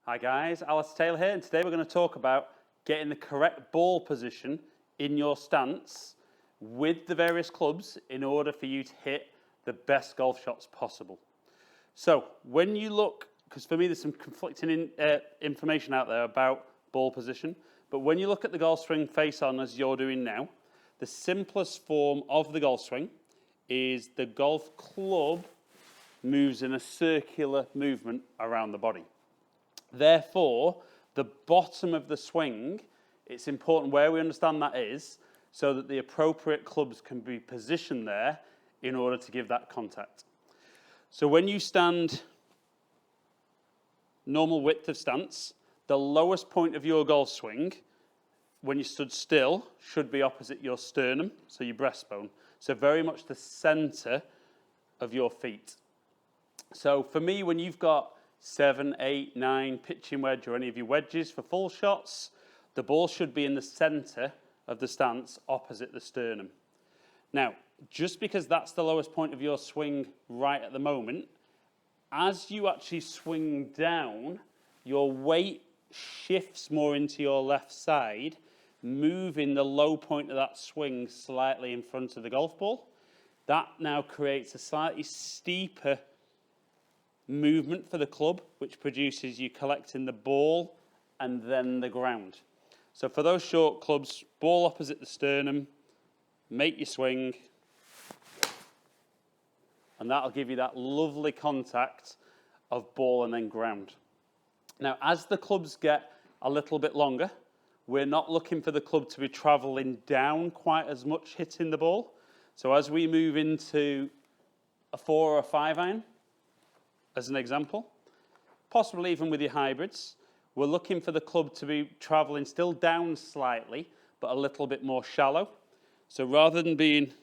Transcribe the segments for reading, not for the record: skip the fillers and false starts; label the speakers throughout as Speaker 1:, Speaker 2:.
Speaker 1: Hi guys, Alice Taylor here, and today we're going to talk about getting the correct ball position in your stance with the various clubs in order for you to hit the best golf shots possible. So when you look, because for me there's some conflicting information out there about ball position, but when you look at the golf swing face on as you're doing now, the simplest form of the golf swing is the golf club moves in a circular movement around the body. Therefore, the bottom of the swing, it's important where we understand that is, so that the appropriate clubs can be positioned there in order to give that contact. So when you stand normal width of stance, the lowest point of your golf swing, when you stood still, should be opposite your sternum, so your breastbone. So very much the center of your feet. So for me, when you've got 7, 8, 9 pitching wedge or any of your wedges for full shots, the ball should be in the center of the stance opposite the sternum. Now, just because that's the lowest point of your swing right at the moment, as you actually swing down, your weight shifts more into your left side, moving the low point of that swing slightly in front of the golf ball. That now creates a slightly steeper movement for the club, which produces you collecting the ball and then the ground. So for those short clubs, ball opposite the sternum, make your swing, and that'll give you that lovely contact of ball and then ground. Now, as the clubs get a little bit longer, we're not looking for the club to be traveling down quite as much hitting the ball. So as we move into a 4 or a 5 iron, as an example, possibly even with your hybrids, we're looking for the club to be traveling still down slightly, but a little bit more shallow. So rather than being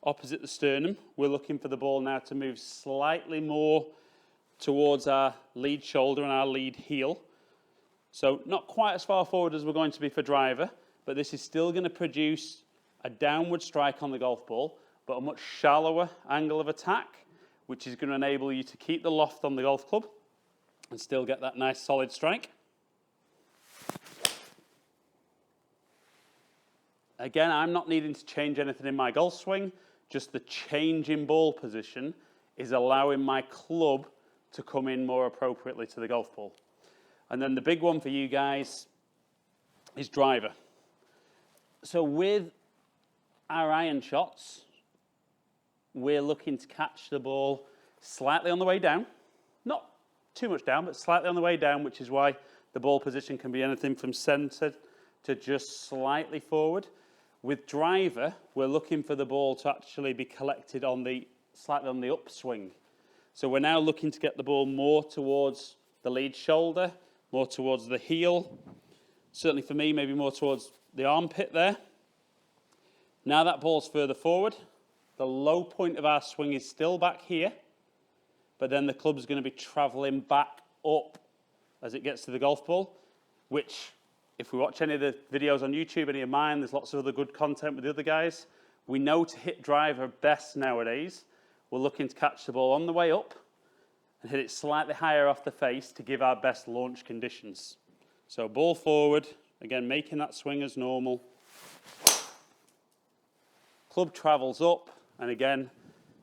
Speaker 1: opposite the sternum, we're looking for the ball now to move slightly more towards our lead shoulder and our lead heel. So not quite as far forward as we're going to be for driver, but this is still going to produce a downward strike on the golf ball, but a much shallower angle of attack, which is going to enable you to keep the loft on the golf club and still get that nice solid strike. Again, I'm not needing to change anything in my golf swing, just the change in ball position is allowing my club to come in more appropriately to the golf ball. And then the big one for you guys is driver. So with our iron shots, we're looking to catch the ball slightly on the way down. Not too much down, but slightly on the way down, which is why the ball position can be anything from center to just slightly forward. With driver, we're looking for the ball to actually be collected slightly on the upswing. So we're now looking to get the ball more towards the lead shoulder, more towards the heel. Certainly for me, maybe more towards the armpit there. Now that ball's further forward. The low point of our swing is still back here, but then the club's going to be traveling back up as it gets to the golf ball, which, if we watch any of the videos on YouTube, any of mine, there's lots of other good content with the other guys. We know to hit driver best nowadays. We're looking to catch the ball on the way up and hit it slightly higher off the face to give our best launch conditions. So ball forward, again, making that swing as normal. Club travels up, and again,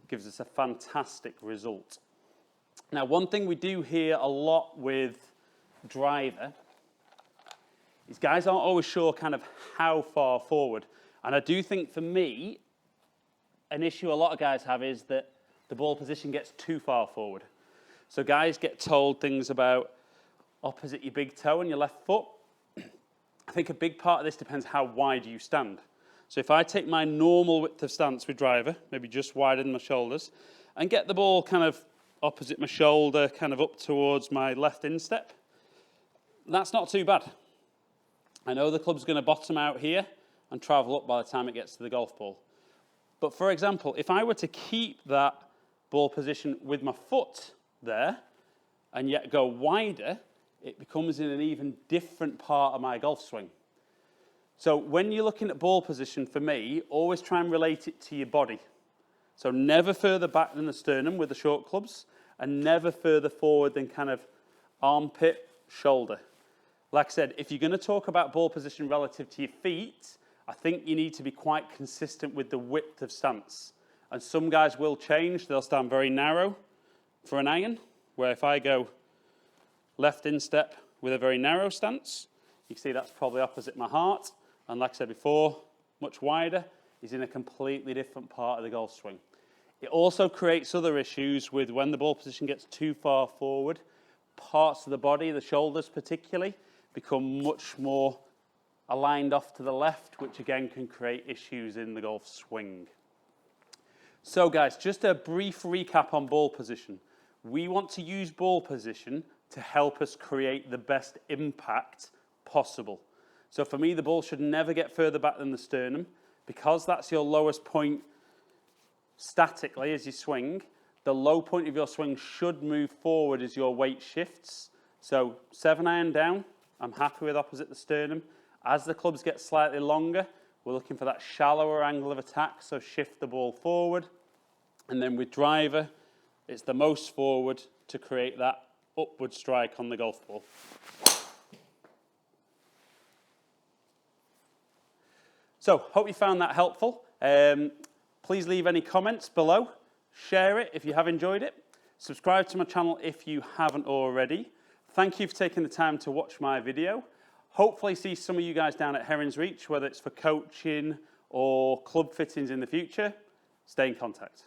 Speaker 1: gives us a fantastic result. Now, one thing we do hear a lot with driver is guys aren't always sure kind of how far forward. And I do think for me, an issue a lot of guys have is that the ball position gets too far forward. So guys get told things about opposite your big toe and your left foot. I think a big part of this depends how wide you stand. So if I take my normal width of stance with driver, maybe just wider than my shoulders, and get the ball kind of opposite my shoulder, kind of up towards my left instep, that's not too bad. I know the club's going to bottom out here and travel up by the time it gets to the golf ball. But for example, if I were to keep that ball position with my foot there and yet go wider, it becomes in an even different part of my golf swing. So when you're looking at ball position, for me, always try and relate it to your body. So never further back than the sternum with the short clubs, and never further forward than kind of armpit, shoulder. Like I said, if you're going to talk about ball position relative to your feet, I think you need to be quite consistent with the width of stance. And some guys will change. They'll stand very narrow for an iron, where if I go left instep with a very narrow stance, you can see that's probably opposite my heart. And like I said before, much wider, is in a completely different part of the golf swing. It also creates other issues with when the ball position gets too far forward, parts of the body, the shoulders particularly, become much more aligned off to the left, which again can create issues in the golf swing. So guys, just a brief recap on ball position. We want to use ball position to help us create the best impact possible. So for me, the ball should never get further back than the sternum. Because that's your lowest point statically as you swing, the low point of your swing should move forward as your weight shifts. So 7-iron down, I'm happy with opposite the sternum. As the clubs get slightly longer, we're looking for that shallower angle of attack, so shift the ball forward. And then with driver, it's the most forward to create that upward strike on the golf ball. So, hope you found that helpful. Please leave any comments below. Share it if you have enjoyed it. Subscribe to my channel if you haven't already. Thank you for taking the time to watch my video. Hopefully see some of you guys down at Heron's Reach, whether it's for coaching or club fittings in the future. Stay in contact.